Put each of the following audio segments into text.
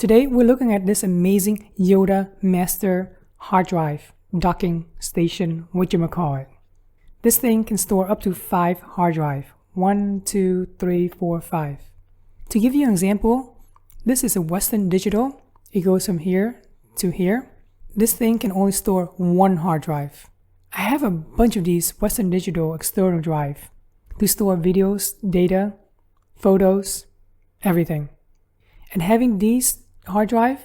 Today we're looking at this amazing Yottamaster hard drive docking station, whatchamacallit. This thing can store up to 5 hard drives. 1, 2, 3, 4, 5. To give you an example, this is a Western Digital. It goes from here to here. This thing can only store 1 hard drive. I have a bunch of these Western Digital external drive to store videos, data, photos, everything. And having these hard drive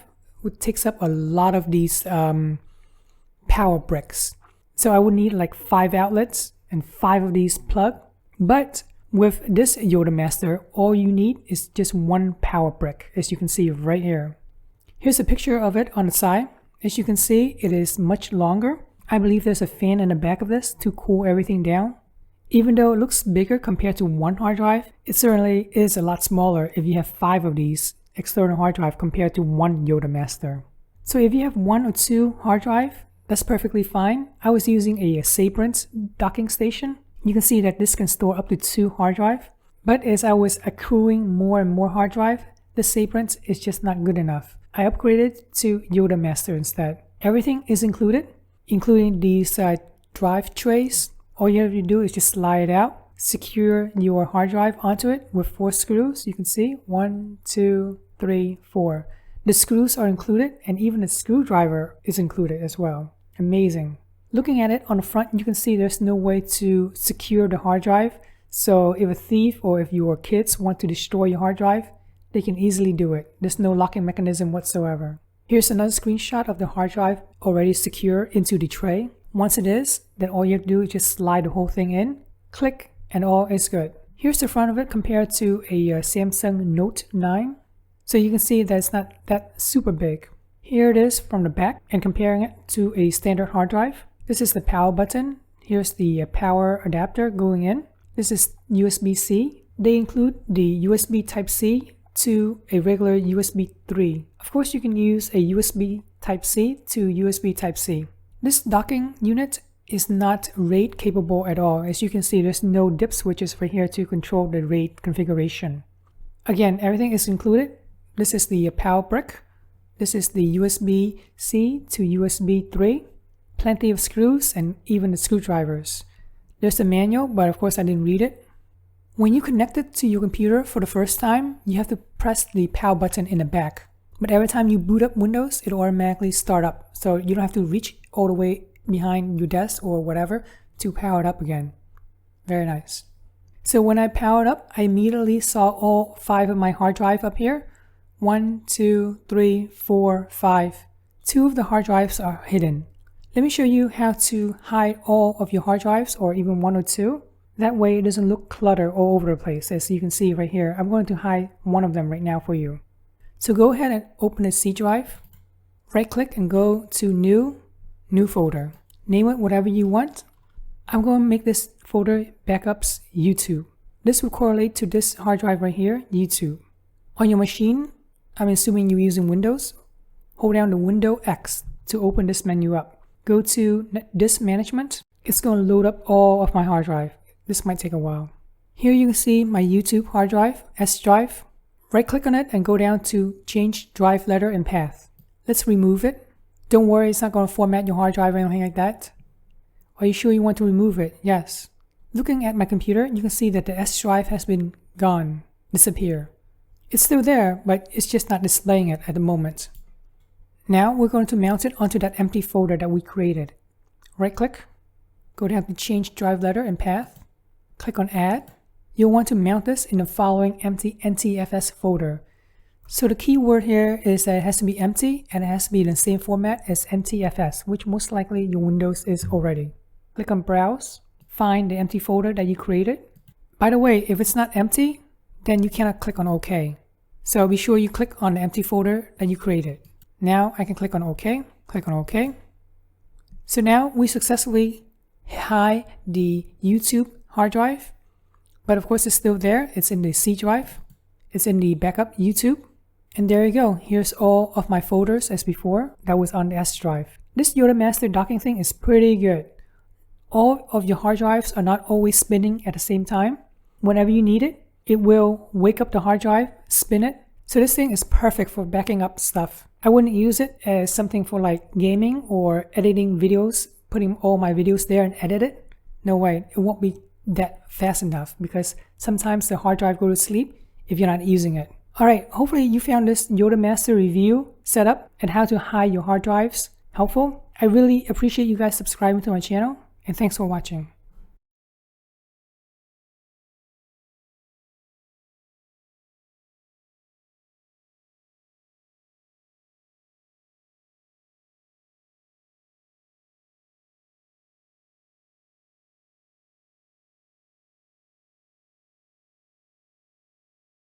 takes up a lot of these power bricks. So I would need like 5 outlets and 5 of these plug. But with this Yottamaster, all you need is just 1 power brick, as you can see right here. Here's a picture of it on the side. As you can see, it is much longer. I believe there's a fan in the back of this to cool everything down. Even though it looks bigger compared to 1 hard drive, it certainly is a lot smaller if you have 5 of these external hard drive compared to 1 Yottamaster. So if you have 1 or 2 hard drive, that's perfectly fine. I was using a Sabrent docking station. You can see that this can store up to 2 hard drive. But as I was accruing more and more hard drive, the Sabrent is just not good enough. I upgraded to Yottamaster instead. Everything is included, including these drive trays. All you have to do is just slide it out, secure your hard drive onto it with 4 screws. You can see 1, 2, 3, 4. The screws are included, and even the screwdriver is included as well. Amazing. Looking at it on the front, you can see there's no way to secure the hard drive. So if a thief or if your kids want to destroy your hard drive, they can easily do it. There's no locking mechanism whatsoever. Here's another screenshot of the hard drive already secure into the tray. Once it is, then all you have to do is just slide the whole thing in, click, and all is good. Here's the front of it compared to a Samsung Note 9. So you can see that it's not that super big. Here it is from the back, and comparing it to a standard hard drive. This is the power button. Here's the power adapter going in. This is USB-C. They include the USB Type C to a regular USB 3. Of course, you can use a USB Type C to USB Type C. This docking unit is not RAID capable at all. As you can see, there's no dip switches for here to control the RAID configuration. Again, everything is included. This is the power brick. This is the USB-C to USB 3. Plenty of screws and even the screwdrivers. There's the manual, but of course I didn't read it. When you connect it to your computer for the first time, you have to press the power button in the back. But every time you boot up Windows, it automatically start up. So you don't have to reach all the way behind your desk or whatever to power it up again. Very nice. So when I powered up, I immediately saw all 5 of my hard drive up here. 1, 2, 3, 4, 5. 2 of the hard drives are hidden. Let me show you how to hide all of your hard drives, or even 1 or 2. That way it doesn't look cluttered all over the place. As you can see right here, I'm going to hide 1 of them right now for you. So go ahead and open a C drive. Right click and go to New folder. Name it whatever you want. I'm going to make this folder Backups YouTube. This will correlate to this hard drive right here, YouTube. On your machine, I'm assuming you're using Windows. Hold down the Window X to open this menu up. Go to Disk Management. It's going to load up all of my hard drive. This might take a while. Here you can see my YouTube hard drive, S drive. Right click on it and go down to Change Drive Letter and Path. Let's remove it. Don't worry, it's not going to format your hard drive or anything like that. Are you sure you want to remove it? Yes. Looking at my computer, you can see that the S drive has been gone, disappear. It's still there, but it's just not displaying it at the moment. Now we're going to mount it onto that empty folder that we created. Right click, go down to Change Drive Letter and Path, click on Add. You'll want to mount this in the following empty NTFS folder. So the key word here is that it has to be empty and it has to be in the same format as NTFS, which most likely your Windows is already. Click on Browse, find the empty folder that you created. By the way, if it's not empty, then you cannot click on OK. So be sure you click on the empty folder that you created. Now I can click on OK, click on OK. So now we successfully hide the YouTube hard drive, but of course it's still there. It's in the C drive. It's in the backup YouTube. And there you go. Here's all of my folders as before that was on the S drive. This Yottamaster docking thing is pretty good. All of your hard drives are not always spinning at the same time. Whenever you need it, it will wake up the hard drive, spin it, So this thing is perfect for backing up stuff. I wouldn't use it as something for like gaming or editing videos, putting all my videos there and edit it. No way, it won't be that fast enough because sometimes the hard drive goes to sleep if you're not using it. Alright, hopefully you found this Yottamaster review setup and how to hide your hard drives helpful. I really appreciate you guys subscribing to my channel, and thanks for watching.